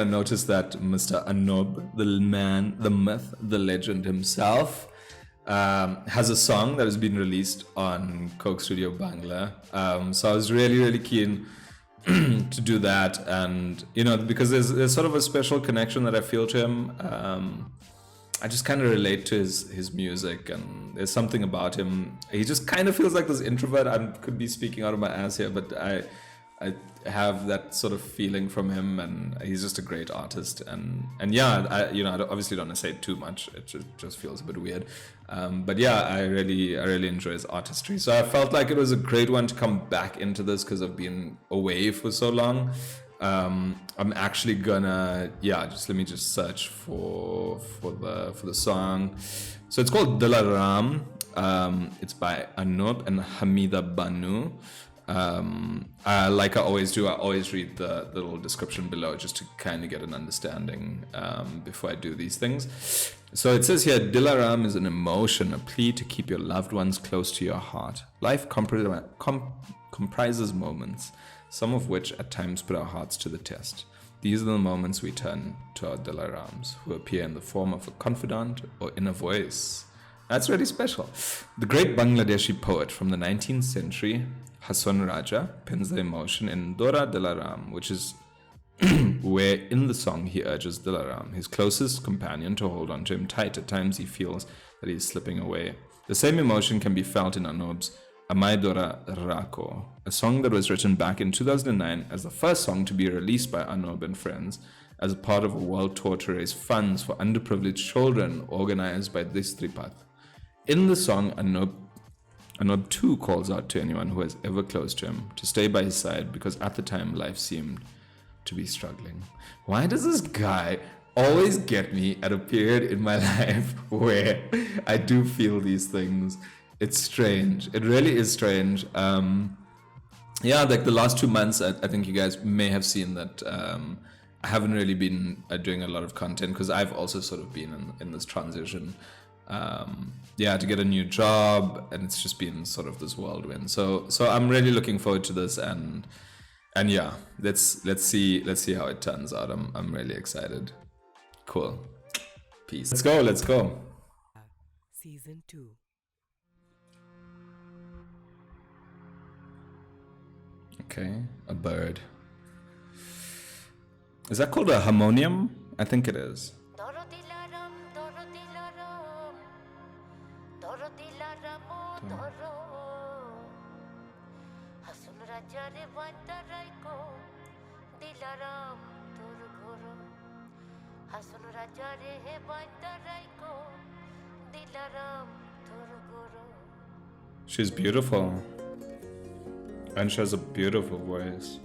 to notice that Mr. Arnob, the man, the myth, the legend himself, has a song that has been released on Coke Studio Bangla. So I was really, really keen to do that, and because there's sort of a special connection that I feel to him. I just kind of relate to his music, and there's something about him. He just kind of feels like this introvert. I could be speaking out of my ass here, but I have that sort of feeling from him, and he's just a great artist. And yeah, I obviously don't want to say too much. It just feels a bit weird. But yeah, I really enjoy his artistry. So I felt like it was a great one to come back into this because I've been away for so long. I'm actually gonna let me search for the song. So it's called Dilaram. It's by Arnob and Hamida Banu. Like I always do, I always read the little description below just to kind of get an understanding before I do these things. So it says here, Dilaram is an emotion, a plea to keep your loved ones close to your heart. Life comprises moments, some of which at times put our hearts to the test. These are the moments we turn to our Dilarams, who appear in the form of a confidant or inner voice. That's really special. The great Bangladeshi poet from the 19th century, Hassan Raja, pens the emotion in Dora Dilaram, which is where in the song he urges Dilaram, his closest companion, to hold on to him tight. At times he feels that he is slipping away. The same emotion can be felt in Arnob's Amai Dora Rako, a song that was written back in 2009 as the first song to be released by Arnob and friends as a part of a world tour to raise funds for underprivileged children organized by this Tripath. In the song, Arnob too calls out to anyone who is ever close to him to stay by his side because at the time life seemed to be struggling. Why does this guy always get me at a period in my life where I do feel these things? It's strange. It really is strange. Like the last 2 months, I think you guys may have seen that I haven't really been doing a lot of content because I've also sort of been in this transition. To get a new job, and it's just been sort of this whirlwind. So I'm really looking forward to this, and yeah, let's see how it turns out. I'm really excited. Cool. Peace. Let's go. Season 2. Okay, a bird. Is that called a harmonium? I think it is. She's beautiful. And she has a beautiful voice.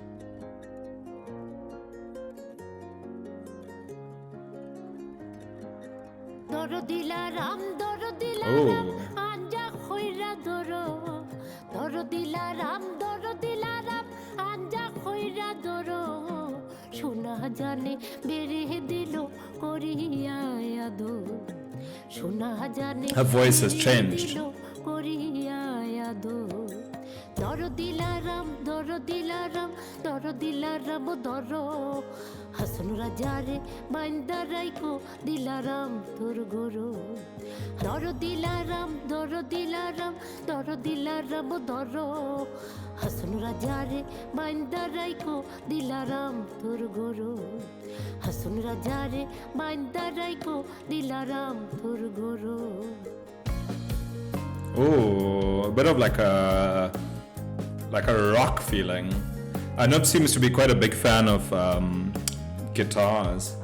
Her voice has changed. Doro Dilaram, Doro Hasan Rajare, Bandaraiko, Dilaram, Turguru. Doro Dilaram, Doro Hasan Rajare, Bandaraiko, Dilaram, Turguru. Hasan Rajare, Bandaraiko, Dilaram, Turguru. Oh, a bit of like a rock feeling. Arnob seems to be quite a big fan of guitars.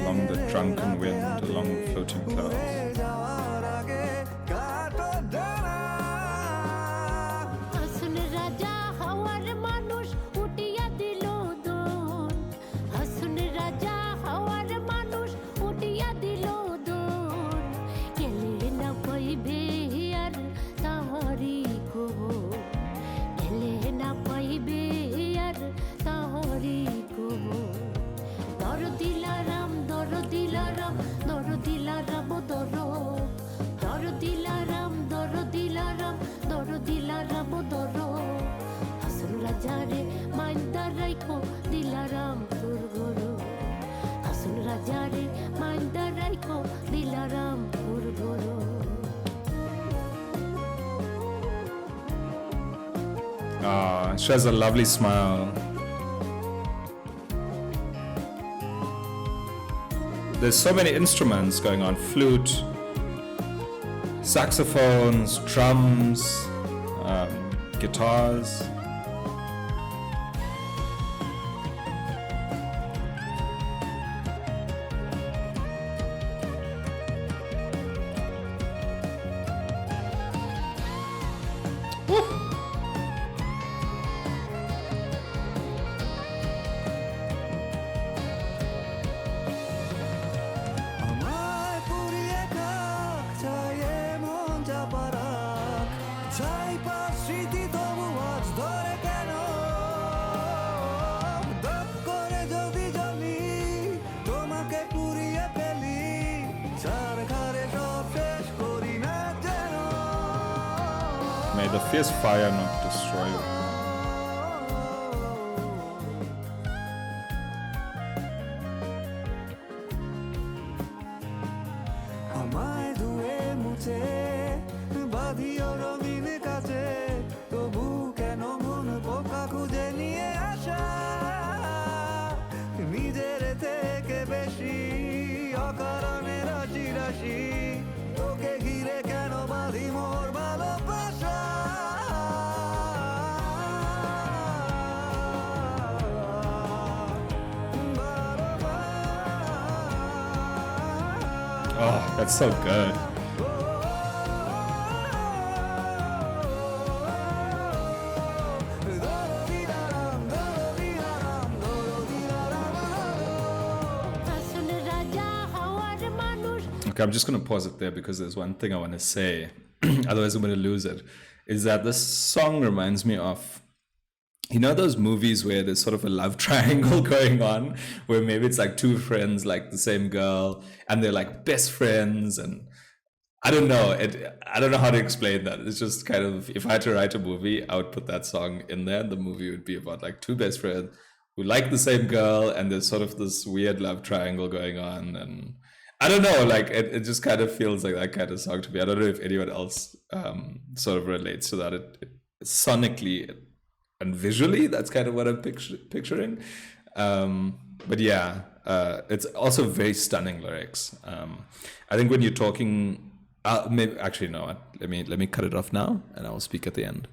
Along the drunken wind, along floating clouds. She has a lovely smile. There's so many instruments going on. Flute, saxophones, drums, guitars. May the fierce fire not destroy you. Oh, that's so good. Okay, I'm just going to pause it there because there's one thing I want to say, otherwise I'm going to lose it, is that this song reminds me of, you know, those movies where there's sort of a love triangle going on, where maybe it's like two friends, like the same girl, and they're like best friends, and I don't know. I don't know how to explain that. It's just kind of, if I had to write a movie, I would put that song in there, and the movie would be about like two best friends who like the same girl, and there's sort of this weird love triangle going on, and I don't know, like it just kind of feels like that kind of song to me. I don't know if anyone else sort of relates to that. It sonically and visually, that's kind of what I'm picturing. But yeah, it's also very stunning lyrics. I think when you're talking, maybe actually no. Let me cut it off now, and I will speak at the end.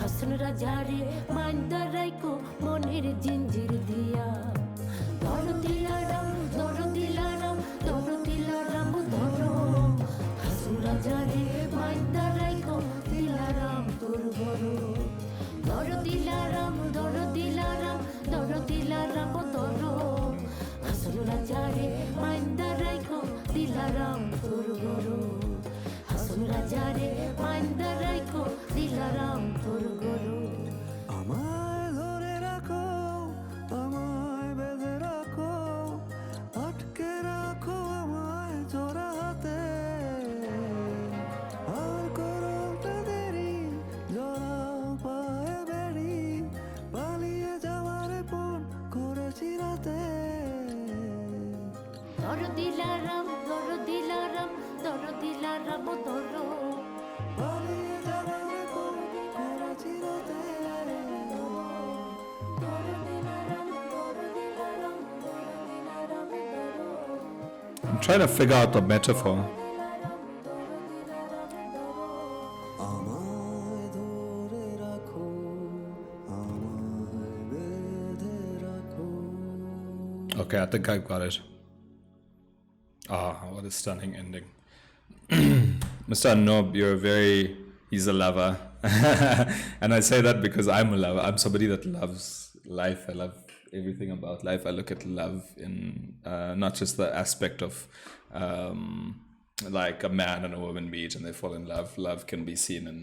Hason রাজারে মাইন্দারাইকো মনের জিঞ্জির দিয়া দর দিলারাম দর দিলারাম দর দিলারাম দর হাসন রাজারে মাইন্দারাইকো দিলারাম তোর ঘর দর দিলারাম দর দিলারাম দর দিলারাম দর হাসন রাজারে মাইন্দারাইকো দিলারাম তোর ঘর হাসন রাজারে মাইন্দারাইকো দিলারাম তোর ঘর আমায় ধরে রাখো আমায় বেঁধে রাখো আটকে রাখো আমায় জোড়া হাতে আর করোটা দেরি জড়াও পায়ে বেড়ি পালিয়ে যাওয়ার পণ করেছি রাতে দর দিলারাম দর দিলারাম দর দিলারাম দর পালিয়ে যাওয়ার পণ করেছি রাতে দর দিলারাম দর দিলারাম দর দিলারাম দর I'm trying to figure out the metaphor. আমায় ধরে রাখো আমায় বেঁধে রাখো Okay, I think I've got it. Ah, what a stunning ending. Mr. Arnob, he's a lover. And I say that because I'm a lover. I'm somebody that loves life. I love everything about life. I look at love in not just the aspect of like a man and a woman meet and they fall in love. Love can be seen in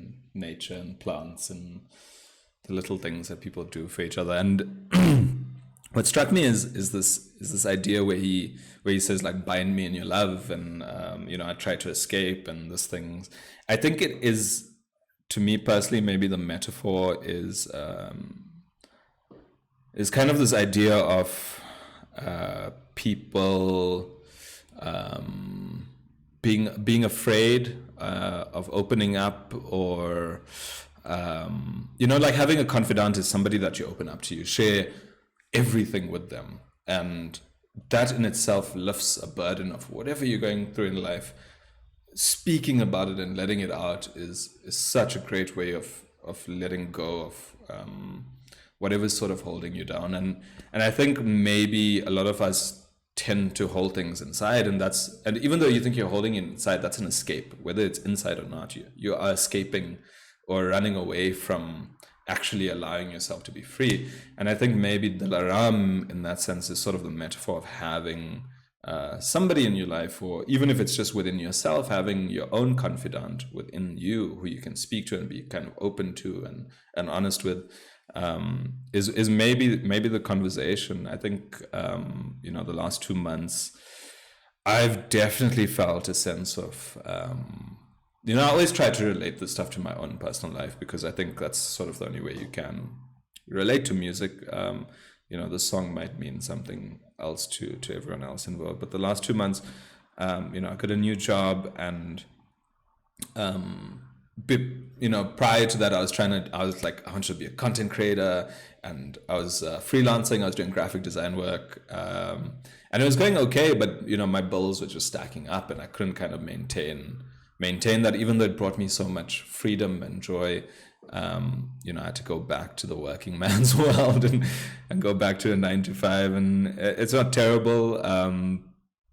nature and plants and the little things that people do for each other. And what struck me is this idea where he says like bind me in your love and I try to escape and these things. I think it is, to me personally, maybe the metaphor is is kind of this idea of people being afraid of opening up, or like having a confidant is somebody that you open up to, you share everything with them, and that in itself lifts a burden of whatever you're going through in life. Speaking about it and letting it out is such a great way of letting go of whatever's sort of holding you down. And I think maybe a lot of us tend to hold things inside, and even though you think you're holding it inside, that's an escape. Whether it's inside or not, you are escaping or running away from actually allowing yourself to be free. And I think maybe Dilaram in that sense is sort of the metaphor of having somebody in your life, or even if it's just within yourself, having your own confidant within you who you can speak to and be kind of open to and honest with, is maybe the conversation. I think the last 2 months I've definitely felt a sense of I always try to relate this stuff to my own personal life, because I think that's sort of the only way you can relate to music. The song might mean something else to everyone else involved. But the last 2 months, I got a new job, and prior to that, I was like, I wanted to be a content creator, and I was freelancing. I was doing graphic design work, and it was going okay, but my bills were just stacking up, and I couldn't kind of maintain that, even though it brought me so much freedom and joy. I had to go back to the working man's world and go back to a 9 to 5, and it's not terrible,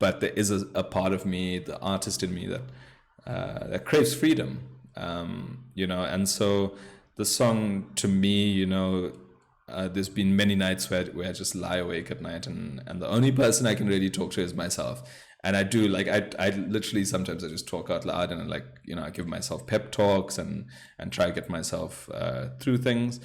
but there is a part of me, the artist in me, that craves freedom, and so the song to me, there's been many nights where I just lie awake at night, and the only person I can really talk to is myself. And I do, like, I literally sometimes I just talk out loud, and I give myself pep talks and try to get myself through things.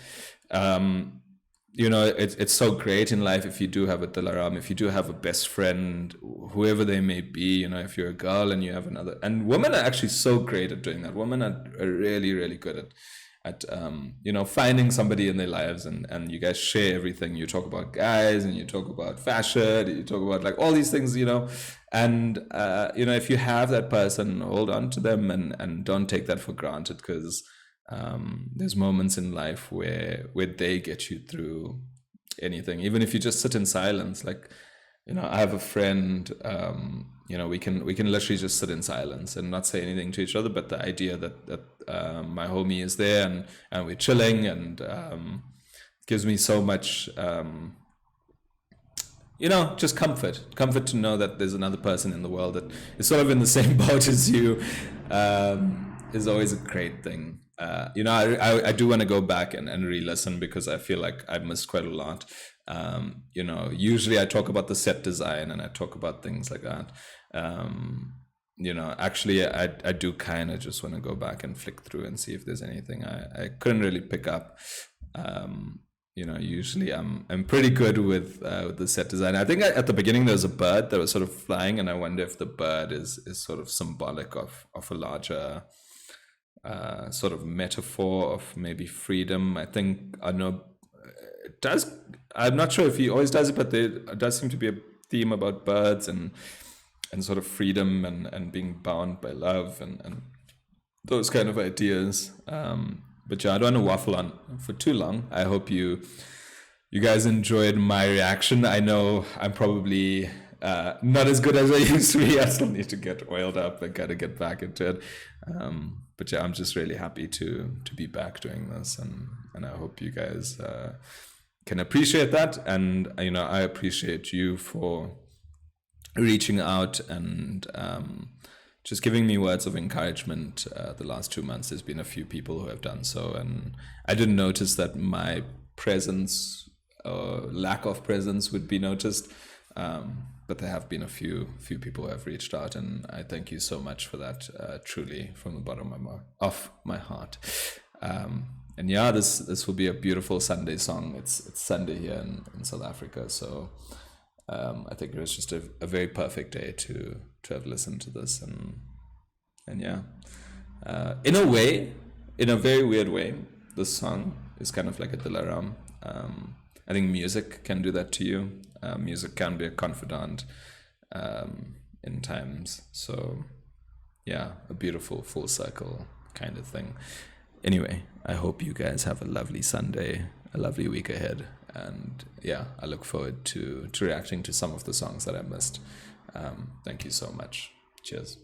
It's so great in life if you do have a Dilaram, if you do have a best friend, whoever they may be, if you're a girl and you have another. And women are actually so great at doing that. Women are really, really good at finding somebody in their lives, and you guys share everything. You talk about guys, and you talk about fashion, you talk about all these things, and if you have that person, hold on to them, and don't take that for granted, because there's moments in life where they get you through anything, even if you just sit in silence. I have a friend, we can literally just sit in silence and not say anything to each other, but the idea that my homie is there and we're chilling, and gives me so much just comfort to know that there's another person in the world that is sort of in the same boat as you, is always a great thing. I do want to go back and re-listen, because I feel like I've missed quite a lot. Usually I talk about the set design and I talk about things like that. Actually I do kind of just want to go back and flick through and see if there's anything I couldn't really pick up. Usually I'm pretty good with the set design. I think at the beginning there was a bird that was sort of flying, and I wonder if the bird is sort of symbolic of a larger sort of metaphor of maybe freedom. I think Arnob does. I'm not sure if he always does it, but there does seem to be a theme about birds and sort of freedom and being bound by love and those kind of ideas. But yeah, I don't want to waffle on for too long. I hope you guys enjoyed my reaction. I know I'm probably not as good as I used to be. I still need to get oiled up and kind of get back into it. But yeah, I'm just really happy to be back doing this, and I hope you guys can appreciate that. And I appreciate you for reaching out and just giving me words of encouragement. The last 2 months, there's been a few people who have done so, and I didn't notice that my presence or lack of presence would be noticed. But there have been a few people who have reached out, and I thank you so much for that, truly from the bottom of my heart. And yeah, this will be a beautiful Sunday song. It's Sunday here in South Africa, so I think it was just a very perfect day to have listened to this, and yeah, in a way, in a very weird way, this song is kind of like a Dilaram. I think music can do that to you. Music can be a confidant in times. So, yeah, a beautiful full circle kind of thing. Anyway, I hope you guys have a lovely Sunday, a lovely week ahead. And yeah, I look forward to reacting to some of the songs that I missed. Thank you so much. Cheers.